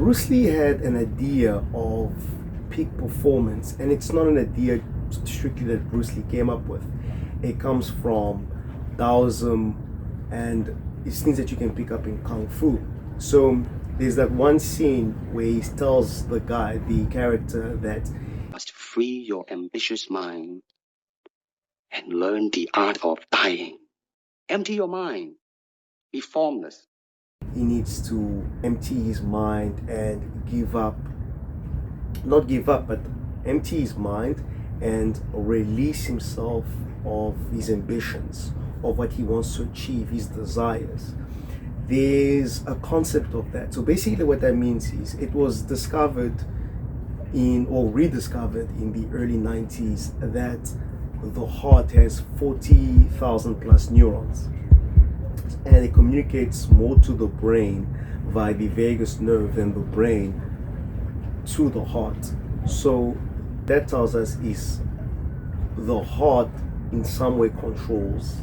Bruce Lee had an idea of peak performance, and it's not an idea strictly that Bruce Lee came up with. It comes from Taoism, and it's things that you can pick up in Kung Fu. So there's that one scene where he tells the guy, the character, that you must free your ambitious mind and learn the art of dying. Empty your mind. Be formless. he needs to empty his mind and not give up, but empty his mind and release himself of his ambitions, of what he wants to achieve, his desires. There's a concept of that. So basically what that means is it was discovered or rediscovered in the early 90s that the heart has 40,000 plus neurons, and it communicates more to the brain via the vagus nerve than the brain to the heart. So that tells us is the heart in some way controls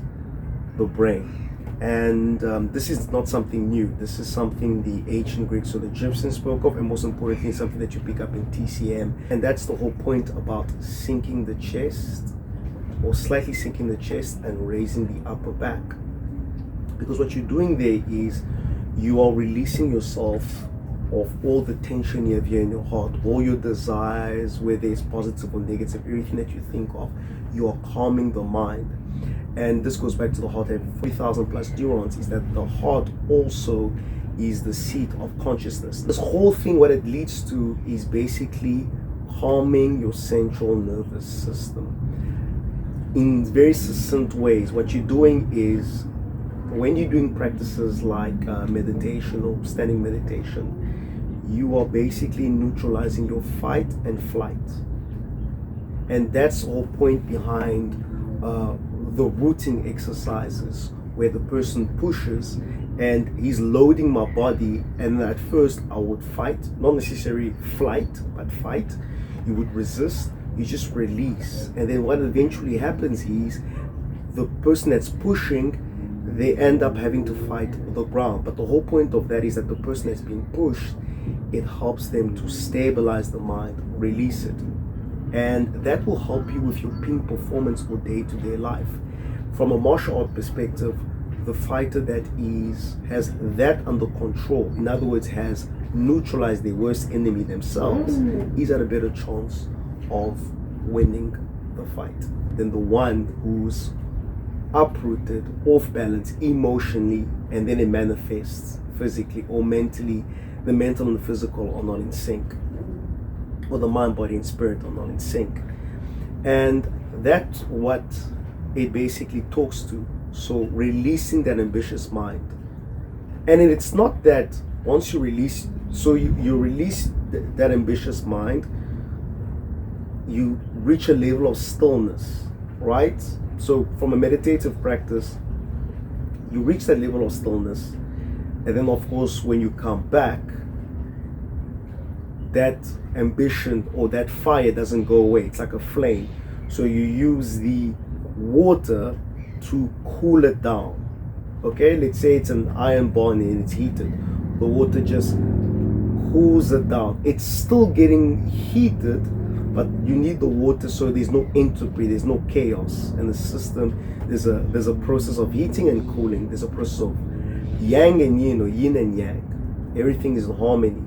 the brain. And this is not something new. This is something the ancient Greeks or the Egyptians spoke of, and most importantly, something that you pick up in TCM. And that's the whole point about sinking the chest, or slightly sinking the chest and raising the upper back. Because what you're doing there is you are releasing yourself of all the tension you have here in your heart, all your desires, whether it's positive or negative, everything that you think of, you are calming the mind. And this goes back to the heart having 3,000 plus neurons, is that the heart also is the seat of consciousness. This whole thing, what it leads to is basically calming your central nervous system. In very succinct ways, what you're doing is, when you're doing practices like meditation or standing meditation, you are basically neutralizing your fight and flight. And that's the whole point behind the rooting exercises, where the person pushes and he's loading my body, and at first I would fight, not necessarily flight, but fight. You would resist, you just release, and then what eventually happens is the person that's pushing, they end up having to fight the ground. But the whole point of that is that the person that's being pushed, it helps them to stabilize the mind, release it. And that will help you with your peak performance or day-to-day life. From a martial art perspective, the fighter that has that under control, in other words, has neutralized their worst enemy themselves, is at a better chance of winning the fight than the one who's uprooted, off balance emotionally, and then it manifests physically or mentally. The mental and the physical are not in sync, or the mind, body, and spirit are not in sync. And that's what it basically talks to. So releasing that ambitious mind. And it's not that once you release, so you release that ambitious mind, you reach a level of stillness, right? So from a meditative practice, you reach that level of stillness, and then of course when you come back, that ambition or that fire doesn't go away. It's like a flame. So you use the water to cool it down. Okay, let's say it's an iron bond and it's heated. The water just cools it down. It's still getting heated, but you need the water so there's no entropy, there's no chaos in the system. There's a process of heating and cooling. There's a process of yang and yin, or yin and yang. Everything is in harmony.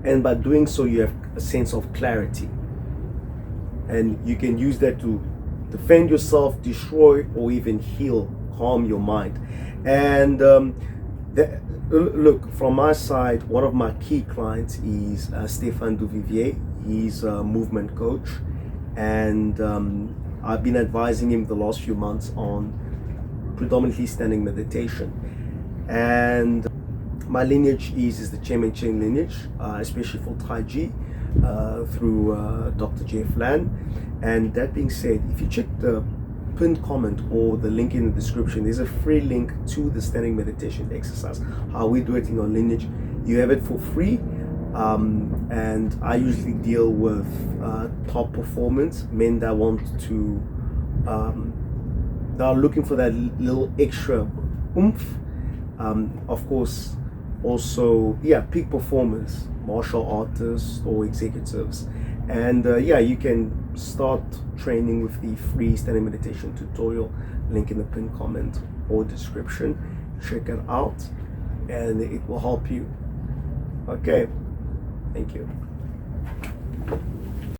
And by doing so, you have a sense of clarity. And you can use that to defend yourself, destroy, or even heal, calm your mind. And look, from my side, one of my key clients is Stéphane Duvivier. He's a movement coach, and I've been advising him the last few months on predominantly standing meditation. And my lineage is the Chen Cheng lineage, especially for Tai Chi, through Dr. Jeff Lan. And that being said, if you check the pinned comment or the link in the description, there's a free link to the standing meditation exercise, how we do it in our lineage. You have it for free. And I usually deal with top performance, men that want to, that are looking for that little extra oomph. Of course, also peak performers, martial artists or executives. And you can start training with the free standing meditation tutorial, link in the pinned comment or description. Check it out and it will help you. Okay, thank you.